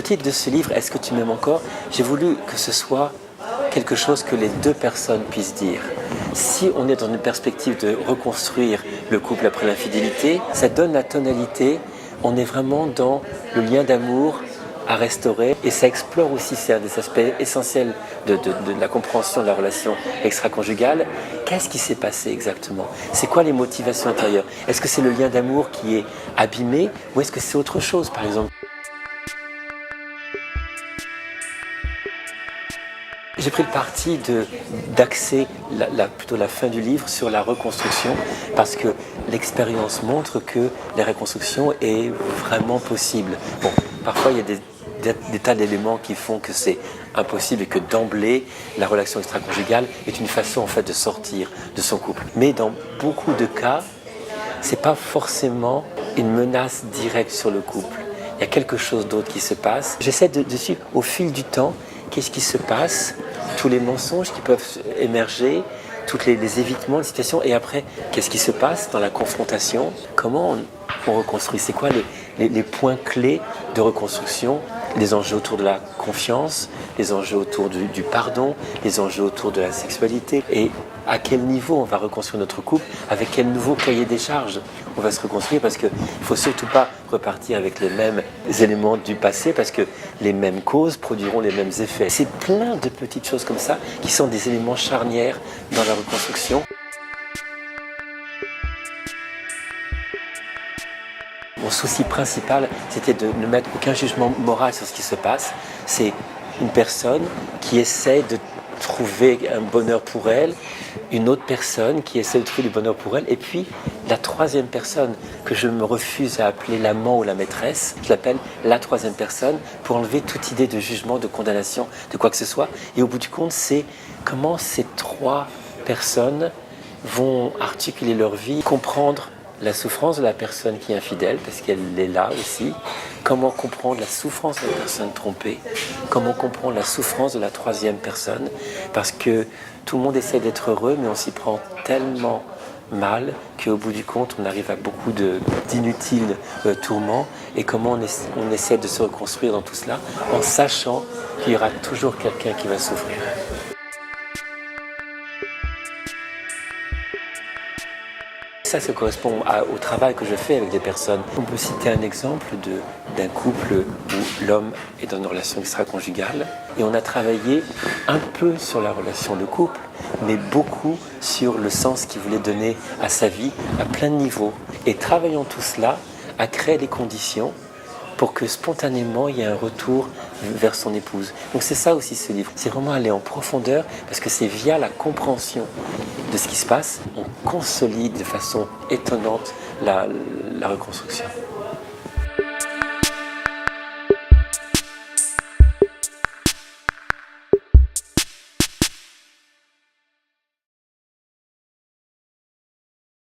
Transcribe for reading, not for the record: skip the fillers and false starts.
titre de ce livre, Est-ce que tu m'aimes encore? J'ai voulu que ce soit quelque chose que les deux personnes puissent dire. Si on est dans une perspective de reconstruire le couple après l'infidélité, ça donne la tonalité, on est vraiment dans le lien d'amour à restaurer et ça explore aussi, c'est un des aspects essentiels de la compréhension de la relation extra-conjugale. Qu'est-ce qui s'est passé exactement? C'est quoi les motivations intérieures? Est-ce que c'est le lien d'amour qui est abîmé ou est-ce que c'est autre chose par exemple? J'ai pris le parti d'axer plutôt la fin du livre sur la reconstruction parce que l'expérience montre que la reconstruction est vraiment possible. Bon, parfois il y a des tas d'éléments qui font que c'est impossible et que d'emblée la relation extra-conjugale est une façon en fait de sortir de son couple. Mais dans beaucoup de cas, c'est pas forcément une menace directe sur le couple. Il y a quelque chose d'autre qui se passe. J'essaie de suivre au fil du temps qu'est-ce qui se passe, tous les mensonges qui peuvent émerger, tous les évitements, les situations, et après, qu'est-ce qui se passe dans la confrontation? Comment on reconstruit? C'est quoi les points clés de reconstruction? Les enjeux autour de la confiance, les enjeux autour du pardon, les enjeux autour de la sexualité, et à quel niveau on va reconstruire notre couple, avec quel nouveau cahier des charges on va se reconstruire, parce qu'il ne faut surtout pas repartir avec les mêmes éléments du passé, parce que les mêmes causes produiront les mêmes effets. C'est plein de petites choses comme ça qui sont des éléments charnières dans la reconstruction. Mon souci principal, c'était de ne mettre aucun jugement moral sur ce qui se passe. C'est une personne qui essaie de trouver un bonheur pour elle, une autre personne qui essaie de trouver du bonheur pour elle, et puis la troisième personne que je me refuse à appeler l'amant ou la maîtresse, je l'appelle la troisième personne pour enlever toute idée de jugement, de condamnation, de quoi que ce soit. Et au bout du compte, c'est comment ces trois personnes vont articuler leur vie, comprendre la souffrance de la personne qui est infidèle, parce qu'elle est là aussi. Comment comprendre la souffrance de la personne trompée? Comment comprendre la souffrance de la troisième personne? Parce que tout le monde essaie d'être heureux, mais on s'y prend tellement mal qu'au bout du compte, on arrive à beaucoup d'inutiles tourments. Et comment on essaie de se reconstruire dans tout cela, en sachant qu'il y aura toujours quelqu'un qui va souffrir. Ça correspond au travail que je fais avec des personnes. On peut citer un exemple d'un couple où l'homme est dans une relation extra-conjugale et on a travaillé un peu sur la relation de couple, mais beaucoup sur le sens qu'il voulait donner à sa vie à plein de niveaux. Et travaillant tout cela a créé des conditions pour que spontanément il y ait un retour vers son épouse. Donc c'est ça aussi ce livre, c'est vraiment aller en profondeur parce que c'est via la compréhension de ce qui se passe, on consolide de façon étonnante la reconstruction.